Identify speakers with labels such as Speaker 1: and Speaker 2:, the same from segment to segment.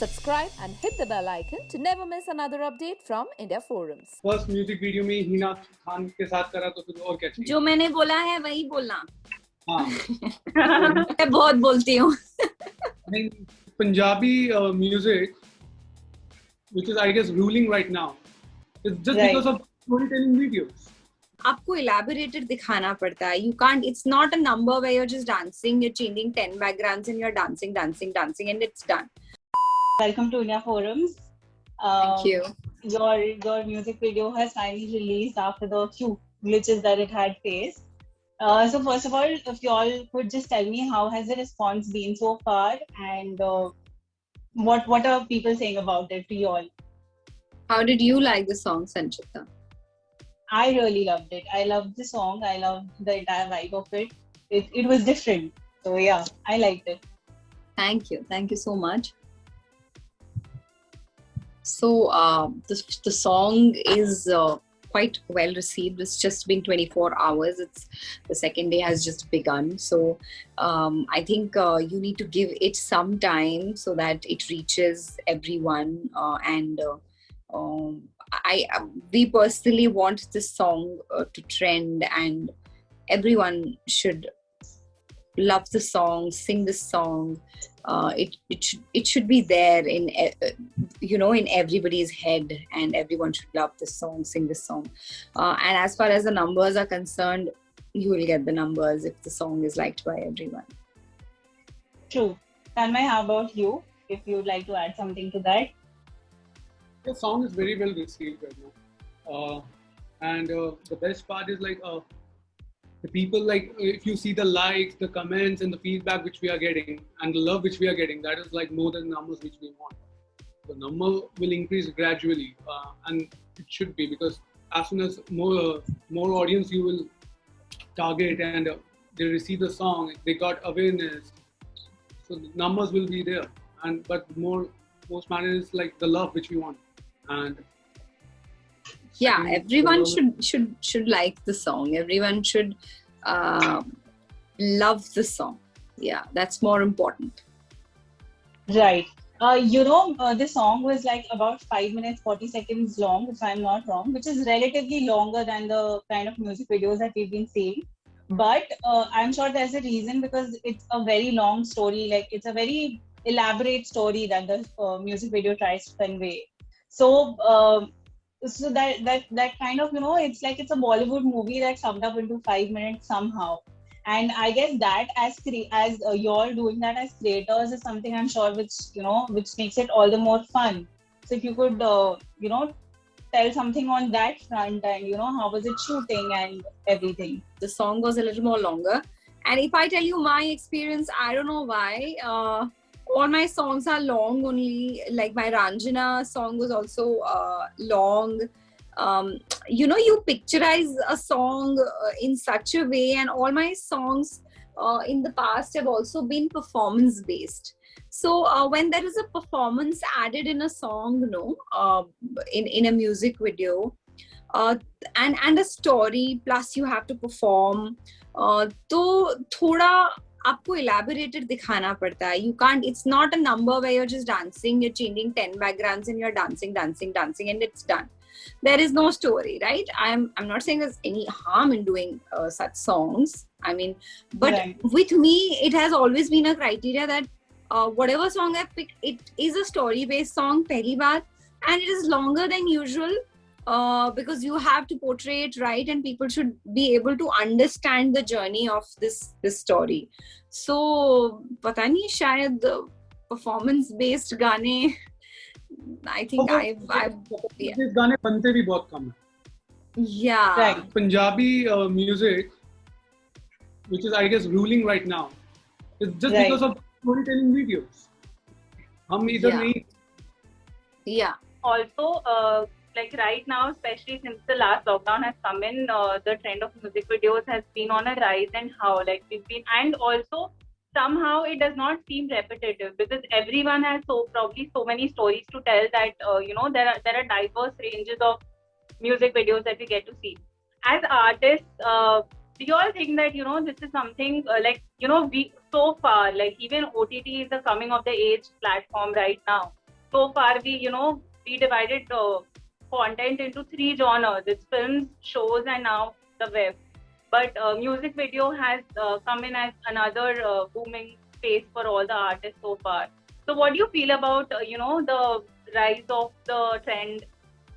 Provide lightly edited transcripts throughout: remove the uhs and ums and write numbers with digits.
Speaker 1: subscribe and hit the bell icon to never miss another update from India Forums.
Speaker 2: First music video में हिना खान के साथ करा तो फिर और क्या चाहिए?
Speaker 3: जो मैंने बोला है वही बोलना।
Speaker 2: हाँ
Speaker 3: मैं बहुत बोलती हूँ।
Speaker 2: नहीं, Punjabi music which is I guess ruling right now is just
Speaker 4: Right.
Speaker 2: because of storytelling videos.
Speaker 3: आपको elaborated दिखाना पड़ता है. You can't. It's not a number where you're just dancing. You're changing 10 backgrounds and you're dancing, and it's done.
Speaker 4: Welcome to India Forums.
Speaker 3: Thank you.
Speaker 4: Your music video has finally released after the few glitches that it had faced. So first of all, if you all could just tell me how has the response been so far, and what are people saying about it to you all?
Speaker 3: How did you like the song, Sanchita?
Speaker 4: I really loved it. I loved the song. I loved the entire vibe of it. It was different. So yeah, I liked it.
Speaker 3: Thank you. Thank you so much. So the song is quite well received. It's just been 24 hours. The second day has just begun. So I think you need to give it some time so that it reaches everyone. We personally want this song to trend, and everyone should love the song, sing the song. It should be there in in everybody's head, and everyone should love this song, sing this song. And as far as the numbers are concerned, you will get the numbers if the song is liked by everyone.
Speaker 4: True. Tanmay, how about you? If you'd like to add something to that.
Speaker 2: The song is very well received right now, and the best part is the people, like if you see the likes, the comments, and the feedback which we are getting, and the love which we are getting, that is like more than numbers which we want. The number will increase gradually, and it should be, because as soon as more audience you will target and they receive the song, they got awareness, so the numbers will be there. But most matter is like the love which we want, and
Speaker 3: yeah, everyone should like the song. Everyone should love the song. Yeah, that's more important.
Speaker 4: Right. The song was like about 5 minutes 40 seconds long, if I'm not wrong, which is relatively longer than the kind of music videos that we've been seeing. But I'm sure there's a reason, because it's a very long story. Like, it's a very elaborate story that the music video tries to convey. So that kind of, it's like it's a Bollywood movie that's summed up into 5 minutes somehow. And I guess that as you're doing that as creators is something, I'm sure, which makes it all the more fun. So if you could tell something on that front, and how was it shooting and everything.
Speaker 3: The song was a little more longer, and if I tell you my experience, I don't know why all my songs are long only. Like my Ranjana song was also long. You picturize a song in such a way, and all my songs in the past have also been performance based. So when there is a performance added in a song, in a music video, and a story, plus you have to perform, तो थोड़ा आपको elaborated दिखाना पड़ता है. You can't. It's not a number where you're just dancing, you're changing 10 backgrounds and you're dancing, and it's done. There is no story, right? I'm not saying there's any harm in doing such songs. I mean, but
Speaker 4: Right.
Speaker 3: with me, it has always been a criteria that whatever song I picked, it is a story-based song, pehli baat, and it is longer than usual. Because you have to portray it right, and people should be able to understand the journey of this story. So पता नहीं, शायद performance based गाने, I think
Speaker 2: These गाने बनते भी बहुत कम है.
Speaker 3: yeah.
Speaker 4: Right.
Speaker 2: Punjabi music, which is I guess ruling right now, is just
Speaker 4: Right.
Speaker 2: because of storytelling videos. हम इधर
Speaker 3: Yeah.
Speaker 2: नहीं.
Speaker 3: Yeah.
Speaker 5: Also, like right now, especially since the last lockdown has come in, the trend of music videos has been on a rise, and how and also somehow it does not seem repetitive, because everyone has probably so many stories to tell that there are diverse ranges of music videos that we get to see. As artists, do you all think that this is something we so far, like even OTT is the coming of the age platform right now? so far we divided content into 3 genres. It's films, shows, and now the web. But music video has come in as another booming space for all the artists so far. So what do you feel about the rise of the trend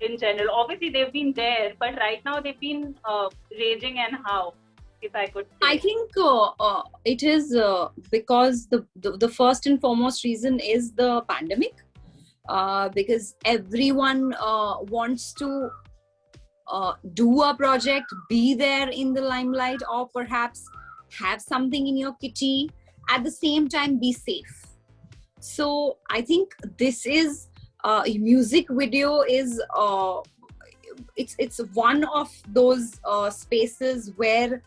Speaker 5: in general? Obviously they've been there, but right now they've been raging, and how, if I could say?
Speaker 3: I think it is because the first and foremost reason is the pandemic. Because everyone wants to do a project, be there in the limelight, or perhaps have something in your kitty, at the same time be safe. So I think this is music video is it's one of those spaces where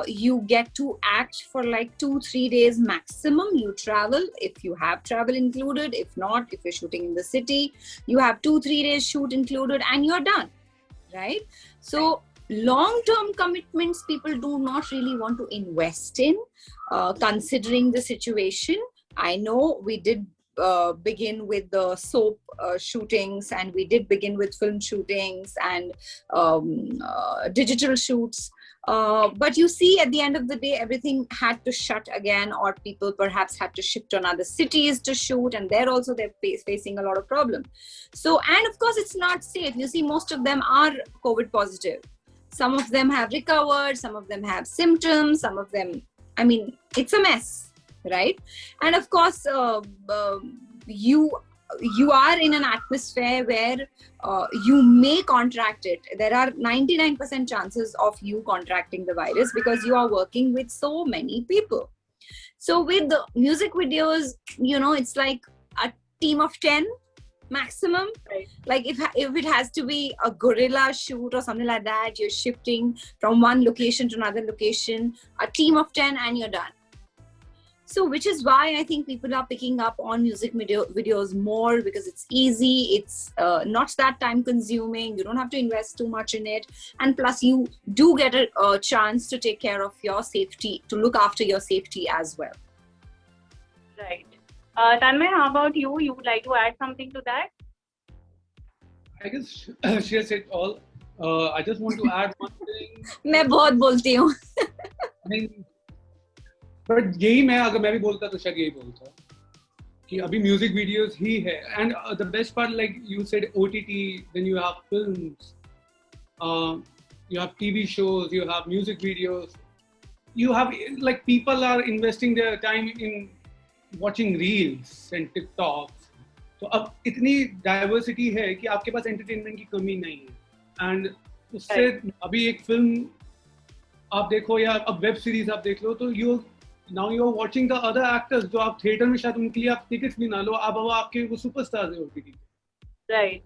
Speaker 3: you get to act for like 2-3 days maximum. You travel, if you have travel included. If not, if you're shooting in the city, you have 2-3 days shoot included, and you're done, right? So long-term commitments people do not really want to invest in, considering the situation. I know we did begin with the soap shootings, and we did begin with film shootings and digital shoots. But you see, at the end of the day, everything had to shut again, or people perhaps had to shift to other cities to shoot, and there also they're facing a lot of problems. So, and of course, it's not safe. You see, most of them are COVID positive. Some of them have recovered, some of them have symptoms, some of them, I mean, it's a mess, right? And of course, you are in an atmosphere where you may contract it. There are 99% chances of you contracting the virus because you are working with so many people. So with the music videos, it's like a team of 10 maximum.
Speaker 5: Right.
Speaker 3: Like if it has to be a guerrilla shoot or something like that, you're shifting from one location to another location, a team of 10, and you're done. So which is why I think people are picking up on music videos more, because it's easy, it's not that time consuming, you don't have to invest too much in it, and plus you do get a chance to take care of your safety, to look after your safety as well.
Speaker 5: Right. Tanmay, how about you? You would like to add something to that?
Speaker 2: I guess she has said all. I just want to add one thing.
Speaker 3: मैं बहुत बोलती हूँ.
Speaker 2: But यही अगर मैं भी बोलता तो शायद यही बोलता कि अभी म्यूजिक वीडियोस ही है. And the best part, like you said, OTT, then you have films, you have TV shows, you have music videos, you have, like, people are investing their time in watching reels and TikToks. तो अब इतनी diversity है कि आपके पास entertainment की कमी नहीं है. एंड उससे अभी एक फिल्म आप देखो या अब वेब सीरीज आप देख लो, तो now you're watching the other actors जो आप थिएटर में शायद उनके लिए आप टिकट्स भी ना लो, अब आपके वो सुपरस्टार्स है OTT पे.
Speaker 5: राइट.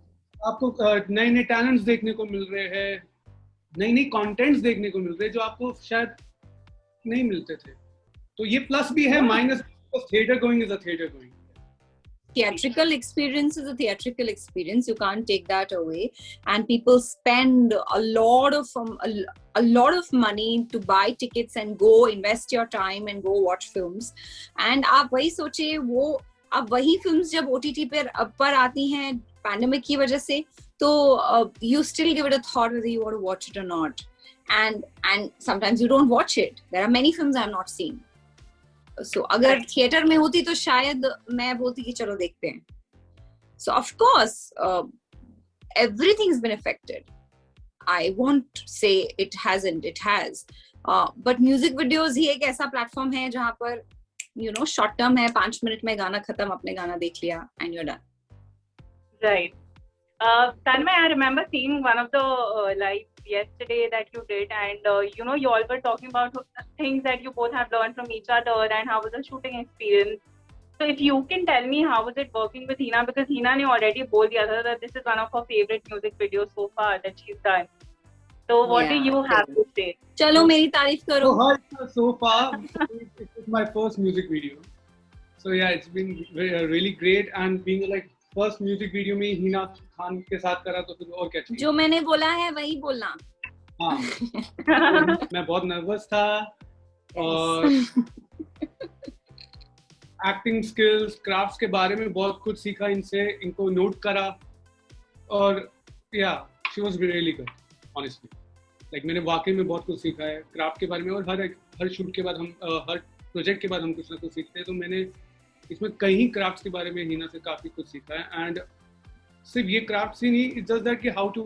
Speaker 2: आपको नए नए टैलेंट्स देखने को मिल रहे हैं, नई नई कंटेंट्स देखने को मिल रहे हैं जो आपको शायद नहीं मिलते थे. तो ये प्लस भी है, minus theatre going is a theatre going.
Speaker 3: Theatrical experience is a theatrical experience. You can't take that away. And people spend a lot of money to buy tickets and go invest your time and go watch films. And आप वही सोचिए, वो अब वही films जब OTT पर आती हैं pandemic की वजह से, तो you still give it a thought whether you want to watch it or not. And sometimes you don't watch it. There are many films I have not seen. So अगर theatre में होती तो शायद मैं बोलती कि चलो देखते हैं. So of course everything's been affected. I won't say it hasn't, it has. But music videos ही एक ऐसा प्लेटफॉर्म है जहाँ पर शॉर्ट टर्म है, 5 मिनट में गाना खत्म, अपने गाना देख लिया and you're done.
Speaker 5: Right. Tanmay, I remember seeing one of the live yesterday that you did, and you all were talking about things that you both have learned from each other and how was the shooting experience. So if you can tell me how was it working with Hina, because Hina ne already बोल दिया था that this is one of her favorite music videos so far that she's done. So what do you have to say?
Speaker 3: चलो मेरी तारीफ करो.
Speaker 2: So far it was my first music video. So yeah, it's been really great, and being like first music video में हिना खान के साथ करा तो फिर और क्या चाहिए.
Speaker 3: जो मैंने बोला है वही बोलना.
Speaker 2: हाँ. मैं बहुत नर्वस था, और एक्टिंग स्किल्स, क्राफ्ट्स के बारे में बहुत कुछ सीखा इनसे, इनको नोट करा और या she was really good honestly. Like मैंने वाकई में बहुत कुछ सीखा है क्राफ्ट के बारे में, और हर शूट के बाद हम हर प्रोजेक्ट के बाद हम कुछ ना कुछ सीखते हैं, तो मैंने इसमें कई क्राफ्ट्स के बारे में हिना से काफ़ी कुछ सीखा है। एंड सिर्फ ये क्राफ्ट्स ही नहीं, इट्स जस्ट दैट कि how to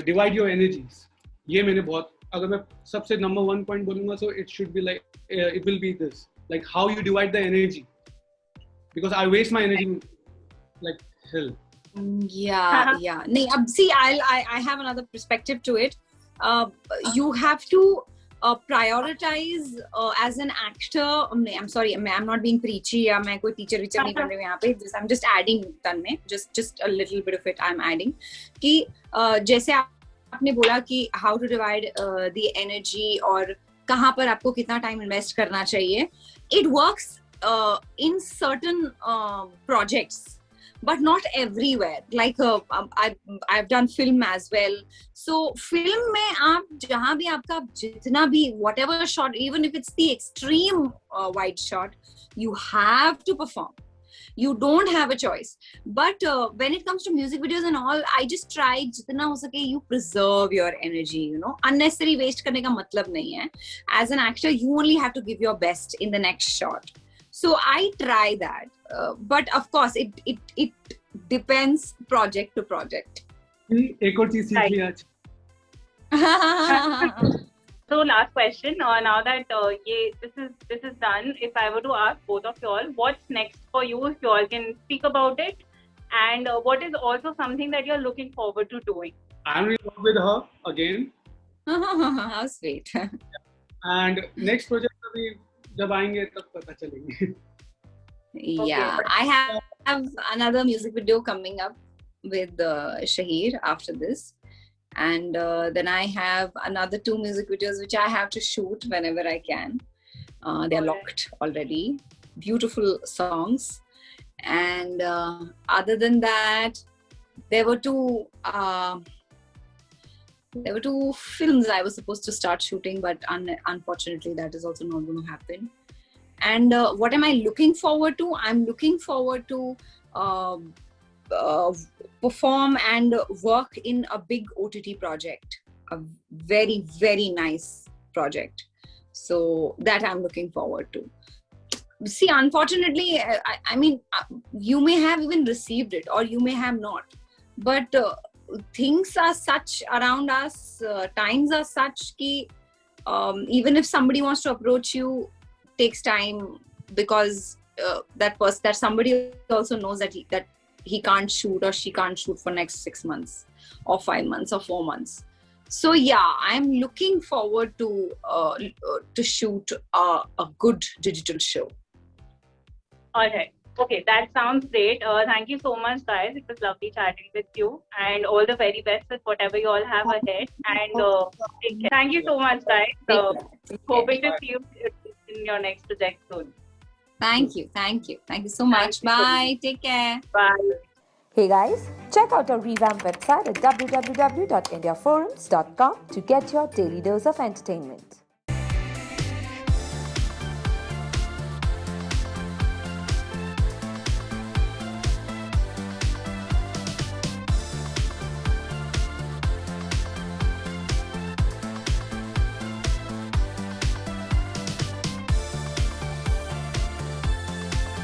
Speaker 2: divide your energies, ये मैंने बहुत, अगर मैं सबसे नंबर 1 पॉइंट बोलूंगा so it should be like it will be this, like how you divide the energy, because I waste my energy like hell.
Speaker 3: Yeah. Nee, see, I have another perspective to it. You have to prioritize as an actor. I'm sorry, I'm not being preachy. या मैं कोई teacher नहीं बन रही हूँ यहाँ पे. I'm just adding Tanmay, just a little bit of it I'm adding. कि जैसे आपने बोला कि how to divide the energy और कहाँ पर आपको कितना टाइम इन्वेस्ट करना चाहिए. It works in certain projects, but not everywhere. Like I've done film as well. So film में आप जहाँ भी आपका जितना भी whatever shot, even if it's the extreme wide shot, you have to perform. You don't have a choice. But when it comes to music videos and all, I just try जितना हो सके you preserve your energy, you know. Unnecessary waste करने का मतलब नहीं है. As an actor, you only have to give your best in the next shot. So I try that. But of course, it depends project to project.
Speaker 2: एक और चीज सीख ली आज.
Speaker 5: So last question. Now that this is done, if I were to ask both of you all, what's next for you? If you all can speak about it, and what is also something that you're looking forward to doing?
Speaker 2: I'm in love with her again.
Speaker 3: How sweet.
Speaker 2: And next project अभी जब आएंगे तब पता चलेंगे.
Speaker 3: Yeah, I have another music video coming up with Shahir after this. And then I have another 2 music videos which I have to shoot whenever I can. They're locked already. Beautiful songs. And other than that, there were 2 films I was supposed to start shooting, but unfortunately that is also not going to happen. And what am I looking forward to? I'm looking forward to perform and work in a big OTT project, a very, very nice project. So that I'm looking forward to. See, unfortunately, I mean, you may have even received it or you may have not. But things are such around us, times are such ki even if somebody wants to approach you, takes time, because that somebody also knows that he can't shoot or she can't shoot for next 6 months or 5 months or 4 months. So yeah, I'm looking forward to shoot a good digital show.
Speaker 5: All right. Okay, that sounds great. Thank you so much, guys. It was lovely chatting with you, and all the very best with whatever you all have ahead. And take care. Thank you so much, guys. Hoping to see you in your next project soon.
Speaker 3: Thank you so much. Bye. Take care.
Speaker 5: Bye.
Speaker 1: Hey guys, check out our revamped website at www.indiaforums.com to get your daily dose of entertainment.